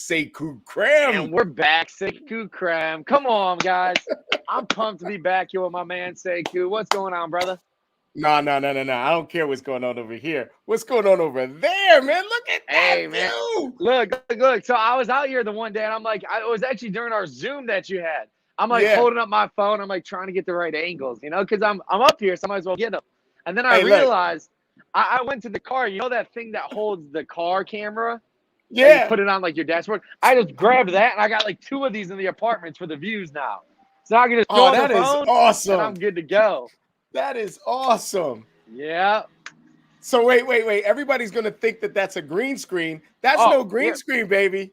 Sekou Krem. And we're back, Sekou Krem. Come on, guys. I'm pumped to be back here with my man, Sekou. What's going on, brother? No. I don't care what's going on over here. What's going on over there, man? Look at that view. Look. So I was out here the one day, and I'm like, it was actually during our Zoom that you had. I'm like holding up my phone. I'm like trying to get the right angles, because I'm up here, so I might as well get them. And then I realized I went to the car. You know that thing that holds the car camera? Yeah. You put it on like your dashboard. I just grabbed that, and I got like 2 of these in the apartments for the views now. So I can just throw the phone, awesome. and I'm good to go. That is awesome. Yeah. So wait. Everybody's gonna think that that's a green screen. That's no green screen, baby.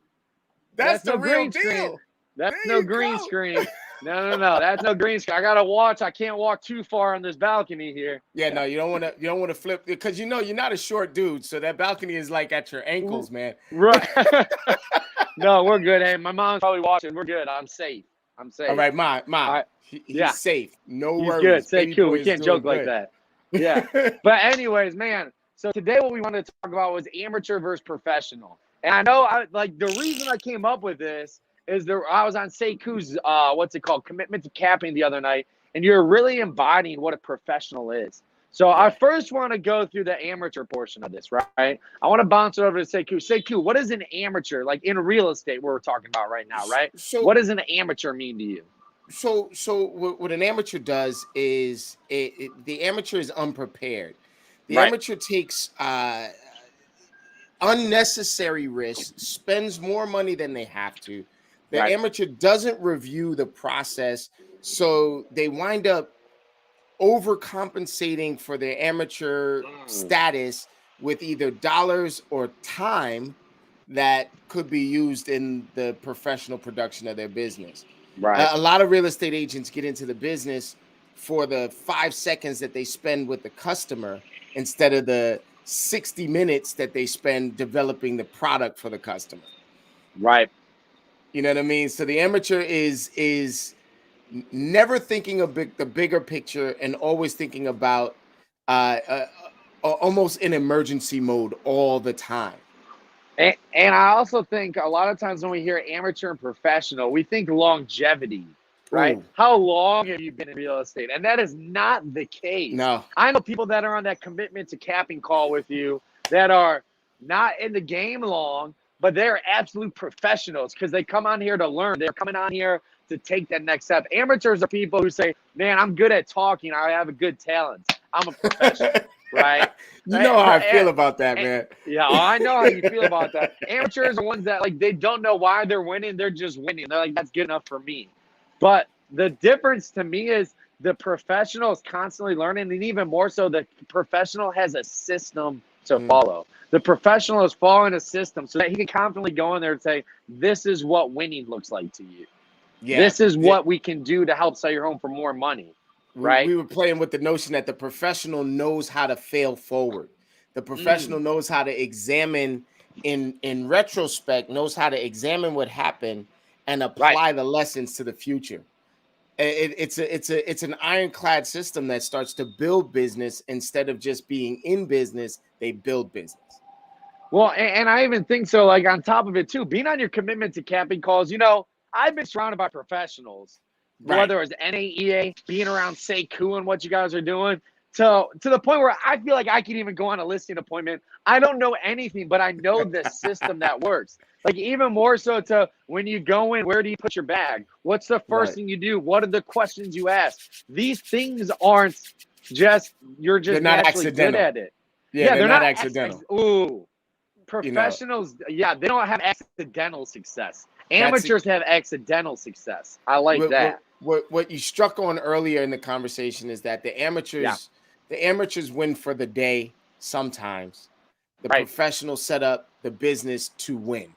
That's the real deal. Screen. That's no green screen. No. That's no green screen. I gotta watch. I can't walk too far on this balcony here. Yeah, no, you don't want to flip because you're not a short dude, so that balcony is like at your ankles, man. Right. No, we're good. Hey, my mom's probably watching. We're good. I'm safe. All right, Mom. Right. He's safe. No worries. Good. Say cool. We can't joke like that. Yeah. But anyways, man. So today what we wanted to talk about was amateur versus professional. And I know the reason I came up with this is I was on Sekou's commitment to capping the other night, and you're really embodying what a professional is. So I first want to go through the amateur portion of this, right? I want to bounce it over to Sekou. Sekou, what is an amateur, like in real estate, we're talking about right now, right? So what does an amateur mean to you? So what an amateur does is the amateur is unprepared. The amateur takes unnecessary risks, spends more money than they have to. The amateur doesn't review the process, so they wind up overcompensating for their amateur status with either dollars or time that could be used in the professional production of their business. Right. A lot of real estate agents get into the business for the 5 seconds that they spend with the customer instead of the 60 minutes that they spend developing the product for the customer. Right. You know what I mean? So the amateur is never thinking of the bigger picture and always thinking about almost in emergency mode all the time. And I also think a lot of times when we hear amateur and professional, we think longevity, right? Ooh. How long have you been in real estate? And that is not the case. No. I know people that are on that commitment to capping call with you that are not in the game long, but they're absolute professionals because they come on here to learn. They're coming on here to take that next step. Amateurs are people who say, man, I'm good at talking. I have a good talent. I'm a professional, right? You know how I feel about that, man. Yeah, I know how you feel about that. Amateurs are ones that, they don't know why they're winning. They're just winning. They're like, that's good enough for me. But the difference to me is the professional is constantly learning, and even more so, the professional has a system to follow. The professional is following a system so that he can confidently go in there and say, this is what winning looks like to you. Yeah. This is what we can do to help sell your home for more money. Right. We were playing with the notion that the professional knows how to fail forward. The professional knows how to examine in retrospect, knows how to examine what happened and apply the lessons to the future. It's an ironclad system that starts to build business instead of just being in business. They build business. Well, and I even think so, on top of it too, being on your commitment to capping calls, I've been surrounded by professionals, whether it's NAEA, being around Sekou and what you guys are doing, to the point where I feel like I can even go on a listing appointment. I don't know anything, but I know the system that works. Even more so to when you go in, where do you put your bag? What's the first thing you do? What are the questions you ask? These things aren't just, you're just naturally good at it. Yeah, they're not accidental. Ooh. Professionals, they don't have accidental success. Amateurs have accidental success. I like that. What you struck on earlier in the conversation is that the amateurs win for the day sometimes. The professionals set up the business to win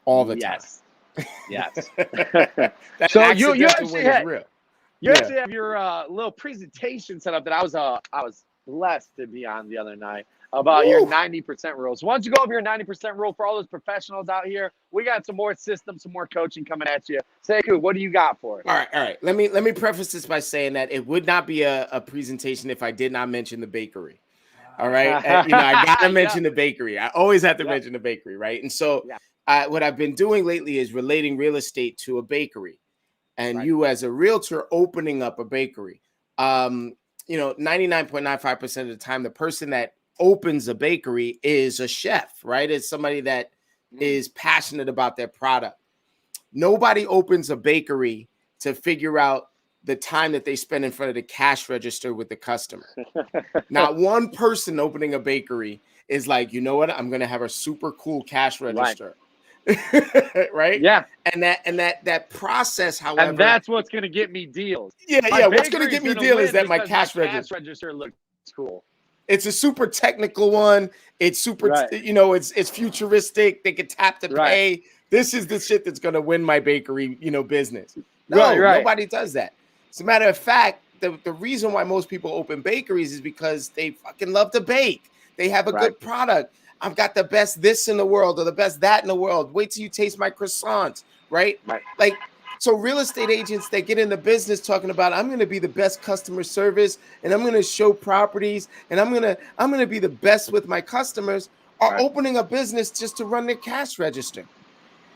all the time. Yes. So you actually have your little presentation set up that I was blessed to be on the other night about your 90% rule. So why don't you go over your 90% rule for all those professionals out here? We got some more systems, some more coaching coming at you. Sekou, what do you got for us? All right. Let me preface this by saying that it would not be a presentation if I did not mention the bakery. All right. I got to mention the bakery. I always have to mention the bakery, right? And so what I've been doing lately is relating real estate to a bakery, and Right. you as a realtor opening up a bakery. 99.95% of the time, the person that opens a bakery is a chef, right? It's somebody that is passionate about their product. Nobody opens a bakery to figure out the time that they spend in front of the cash register with the customer. Not one person opening a bakery is like, you know what? I'm going to have a super cool cash register. Right? Yeah. And that process, however, And that's what's going to get me deals. yeah. What's going to get me deal is that my cash register looks cool. It's a super technical one. It's super, it's futuristic. They can tap to pay. This is the shit that's going to win my bakery, business. No, nobody does that. As a matter of fact, the reason why most people open bakeries is because they fucking love to bake. They have a good product. I've got the best this in the world or the best that in the world. Wait till you taste my croissants, right? Like, so real estate agents that get in the business talking about, I'm going to be the best customer service and I'm going to show properties and I'm going to be the best with my customers, are opening a business just to run their cash register.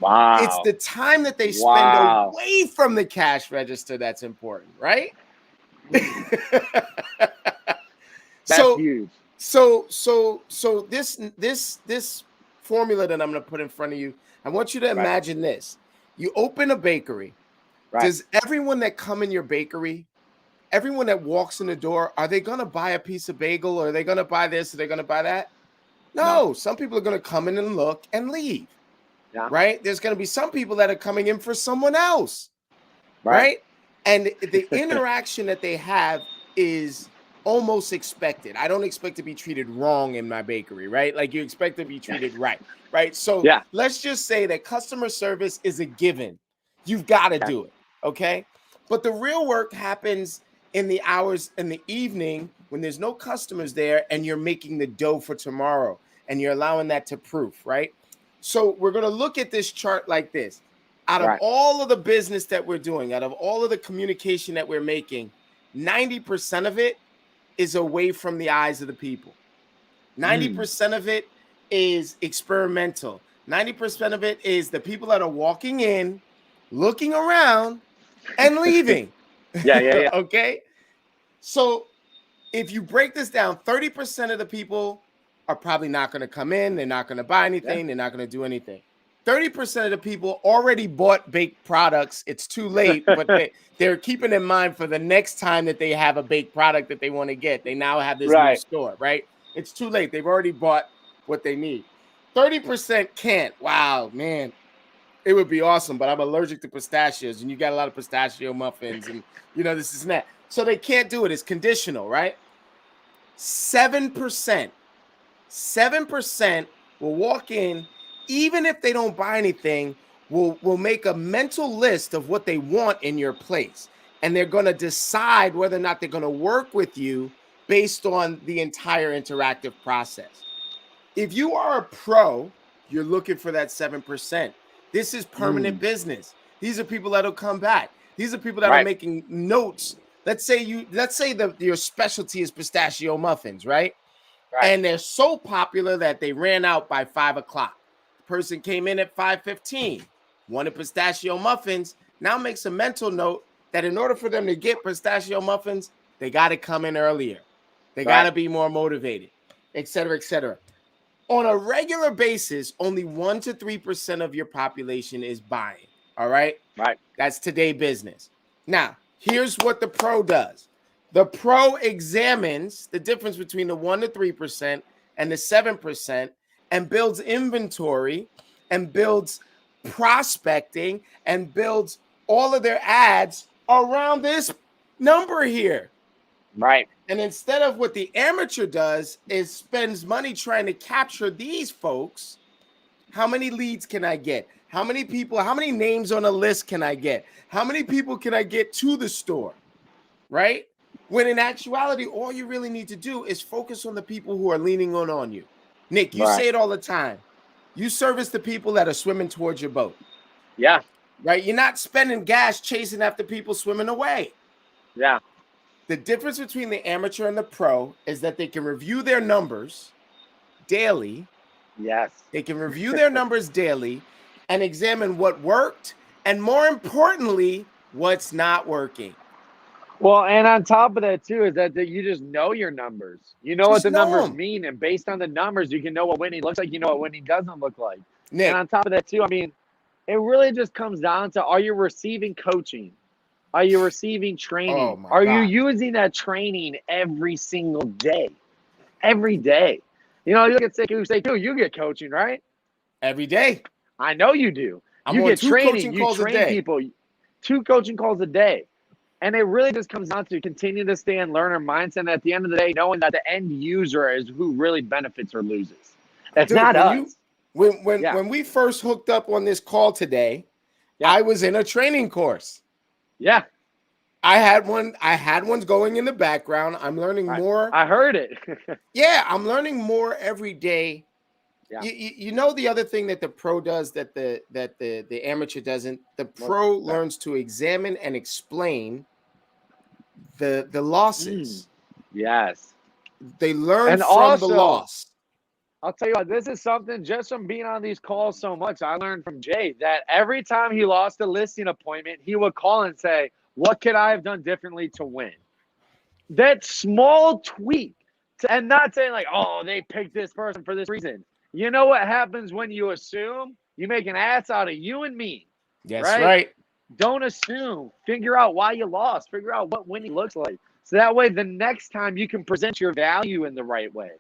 Wow. It's the time that they spend away from the cash register that's important, right? That's huge. So this formula that I'm going to put in front of you, I want you to imagine this. You open a bakery. Does everyone that come in your bakery, everyone that walks in the door, are they going to buy a piece of bagel, or are they going to buy this, or are they going to buy that? No, some people are going to come in and look and leave. Yeah. Right? There's going to be some people that are coming in for someone else. Right? And the interaction that they have is almost expected. I don't expect to be treated wrong in my bakery, right? Like, you expect to be treated right? So let's just say that customer service is a given. You've got to do it, okay? But the real work happens in the hours in the evening when there's no customers there and you're making the dough for tomorrow and you're allowing that to proof, right? So we're going to look at this chart like this. Out of all of the business that we're doing, out of all of the communication that we're making, 90% of it is away from the eyes of the people. 90% of it is experimental. 90% of it is the people that are walking in, looking around, and leaving. Yeah. Okay? So if you break this down, 30% of the people are probably not going to come in. They're not going to buy anything. They're not going to do anything. 30% of the people already bought baked products. It's too late, but they're keeping in mind for the next time that they have a baked product that they want to get. They now have this new store, right? It's too late. They've already bought what they need. 30% can't. Wow, man. It would be awesome, but I'm allergic to pistachios, and you got a lot of pistachio muffins, and this and that. So they can't do it. It's conditional, right? 7% will walk in, even if they don't buy anything, will make a mental list of what they want in your place. And they're going to decide whether or not they're going to work with you based on the entire interactive process. If you are a pro, you're looking for that 7%. This is permanent business. These are people that'll come back. These are people that are making notes. Let's say your specialty is pistachio muffins, right? And they're so popular that they ran out by 5 o'clock. Person came in at 5:15, wanted pistachio muffins, now makes a mental note that in order for them to get pistachio muffins, they got to come in earlier. They got to be more motivated, et cetera, et cetera. On a regular basis, only 1 to 3% of your population is buying, all right? That's today business. Now, here's what the pro does. The pro examines the difference between the 1 to 3% and the 7%, and builds inventory and builds prospecting and builds all of their ads around this number here. And instead of what the amateur does is spends money trying to capture these folks, how many leads can I get? How many people, how many names on a list can I get? How many people can I get to the store? Right? When in actuality, all you really need to do is focus on the people who are leaning on you. Nick, you say it all the time. You service the people that are swimming towards your boat. Yeah. Right? You're not spending gas chasing after people swimming away. Yeah. The difference between the amateur and the pro is that they can review their numbers daily. Yes. They can review their numbers daily, and examine what worked, and more importantly, what's not working. Well, and on top of that too is that you just know your numbers. You know what Just the know numbers them. mean, and based on the numbers, you can know what winning looks like. You know what winning doesn't look like. And Nick, on top of that too, I mean, it really just comes down to: are you receiving coaching? Are you receiving oh training? my Are you God. using that training every single day? Every day. You know, you look at Sekou, you get coaching, right? Every day. I know you do. I'm You on get 2 training. coaching You calls a train day. people. 2 coaching calls a day. And it really just comes down to continue to stay in learner mindset. And at the end of the day, knowing that the end user is who really benefits or loses. It's Dude, not us. when we first hooked up on this call today, I was in a training course. Yeah. I had ones going in the background. I'm learning more. I heard it. Yeah, I'm learning more every day. Yeah. You know the other thing that the pro does that the amateur doesn't. The pro learns to examine and explain the losses. Yes. They learn And from the also, loss. I'll tell you what, this is something just from being on these calls so much. I learned from Jay that every time he lost a listing appointment, he would call and say, what could I have done differently to win? That small tweak, and not saying like, oh, they picked this person for this reason. You know what happens when you assume? You make an ass out of you and me. That's right. Don't assume. Figure out why you lost. Figure out what winning looks like. So that way, the next time you can present your value in the right way.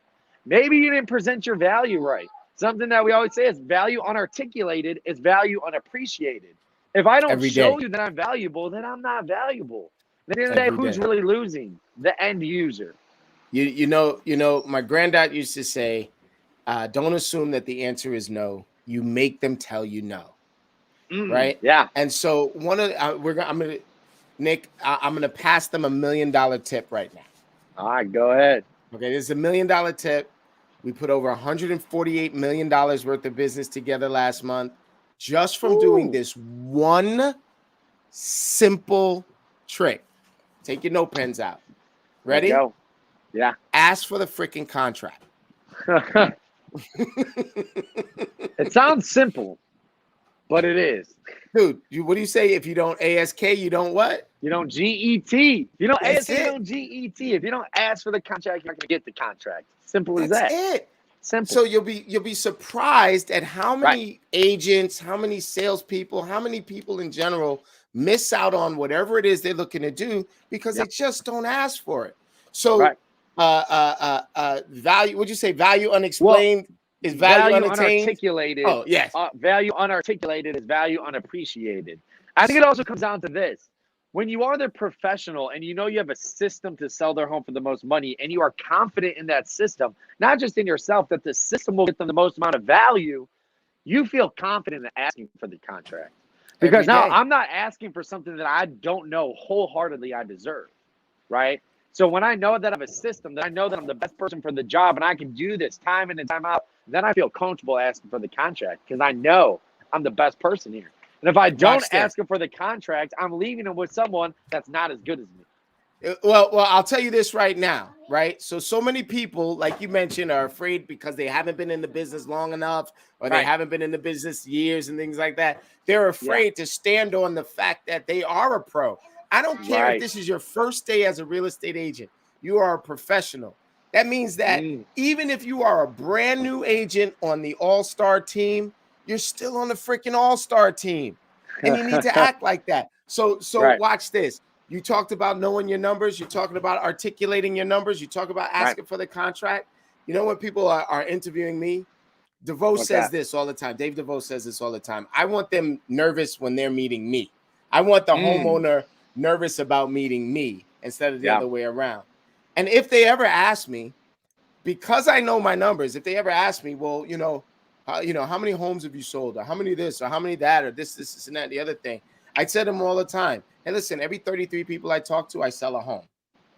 Maybe you didn't present your value right. Something that we always say is value unarticulated is value unappreciated. If I don't Every show day. you that I'm valuable, then I'm not valuable. At the end of the day, Every who's day. really losing? The end user. You know, my granddad used to say, don't assume that the answer is no. You make them tell you no. Right? Yeah. And so Nick, I'm gonna pass them $1 million tip right now. All right, go ahead. Okay, this is $1 million tip. We put over $148 million worth of business together last month just from doing this one simple trick. Take your note pens out. Ready? Go. Yeah. Ask for the freaking contract. It sounds simple, but it is. Dude, what do you say? If you don't ASK, you don't what? You don't GET. If you don't That's ASK, you it. don't GET. If you don't ask for the contract, you're not going to get the contract. Simple as That's that. it. Simple. So you'll be surprised at how many agents, how many salespeople, how many people in general miss out on whatever it is they're looking to do because they just don't ask for it. So value, would you say value unexplained is value unattained? Unarticulated. Oh, yes. Value unarticulated is value unappreciated. I think it also comes down to this. When you are the professional and you know you have a system to sell their home for the most money and you are confident in that system, not just in yourself, that the system will get them the most amount of value, you feel confident in asking for the contract. Because now I'm not asking for something that I don't know wholeheartedly I deserve, right? So when I know that I have a system, that I know that I'm the best person for the job and I can do this time in and time out, then I feel comfortable asking for the contract because I know I'm the best person here. And if I don't ask him for the contract, I'm leaving him with someone that's not as good as me. Well, I'll tell you this right now, right? So many people, like you mentioned, are afraid because they haven't been in the business long enough or they haven't been in the business years and things like that. They're afraid to stand on the fact that they are a pro. I don't care if this is your first day as a real estate agent. You are a professional. That means that even if you are a brand new agent on the all-star team, you're still on the freaking all-star team. And you need to act like that. So watch this. You talked about knowing your numbers. You're talking about articulating your numbers. You talk about asking for the contract. You know, when people are interviewing me, DeVoe says this all the time. Dave DeVoe says this all the time. I want them nervous when they're meeting me. I want the homeowner nervous about meeting me instead of the other way around. And if they ever ask me, because I know my numbers, if they ever ask me, well, how many homes have you sold, or how many this, or how many that, or this, and that, the other thing, I tell them all the time, hey, listen, every 33 people I talk to, I sell a home.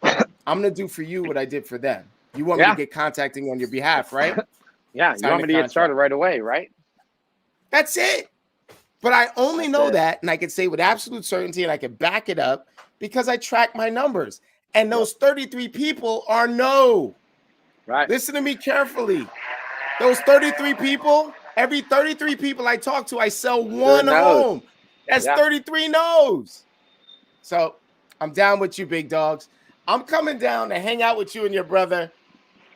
I'm going to do for you what I did for them. You want me to get contacting on your behalf, right? Yeah, you want me to get started right away, right? That's it. But I only know that, and I can say with absolute certainty, and I can back it up, because I track my numbers. And those 33 people are no. Right. Listen to me carefully. Those 33 people Every 33 people I talk to, I sell one no's. home. That's 33 no's. So I'm down with you, big dogs. I'm coming down to hang out with you and your brother.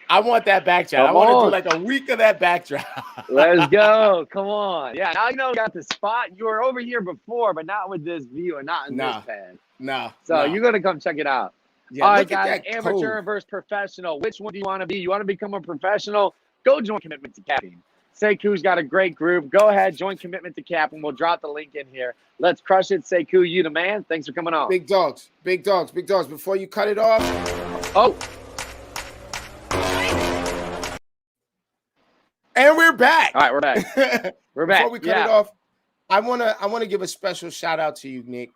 I want that backdrop. I want to do like a week of that backdrop. Let's go. Come on. Yeah, now you know we got the spot. You were over here before, but not with this view and not in this pad. No. So you're going to come check it out. Yeah, all right, guys, amateur versus professional. Which one do you want to be? You want to become a professional? Go join Commitment to Capping. Sekou's got a great group. Go ahead, join Commitment to Capping. We'll drop the link in here. Let's crush it. Sekou, you the man. Thanks for coming on. Big dogs. Before you cut it off. Oh. And we're back. All right, we're back. We're back. Before we cut it off, I wanna give a special shout out to you, Nick.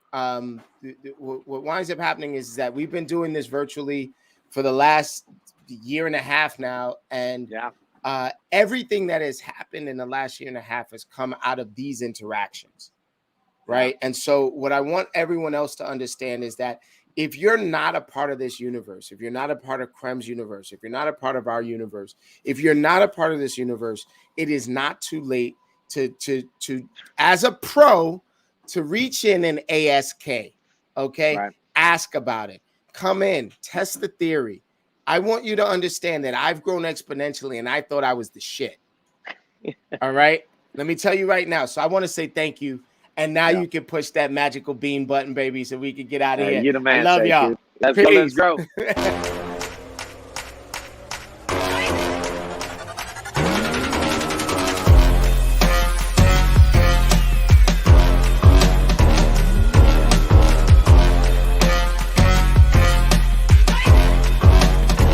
What winds up happening is that we've been doing this virtually for the last year and a half now, and everything that has happened in the last year and a half has come out of these interactions, right? And so what I want everyone else to understand is that if you're not a part of this universe, if you're not a part of Krem's universe, if you're not a part of our universe, if you're not a part of this universe, it is not too late to as a pro to reach in and ask, okay? Right. Ask about it. Come in, test the theory. I want you to understand that I've grown exponentially and I thought I was the shit. All right? Let me tell you right now. So I want to say thank you. And now you can push that magical bean button, baby, so we can get out of here. You're the man. I love y'all. Let's go.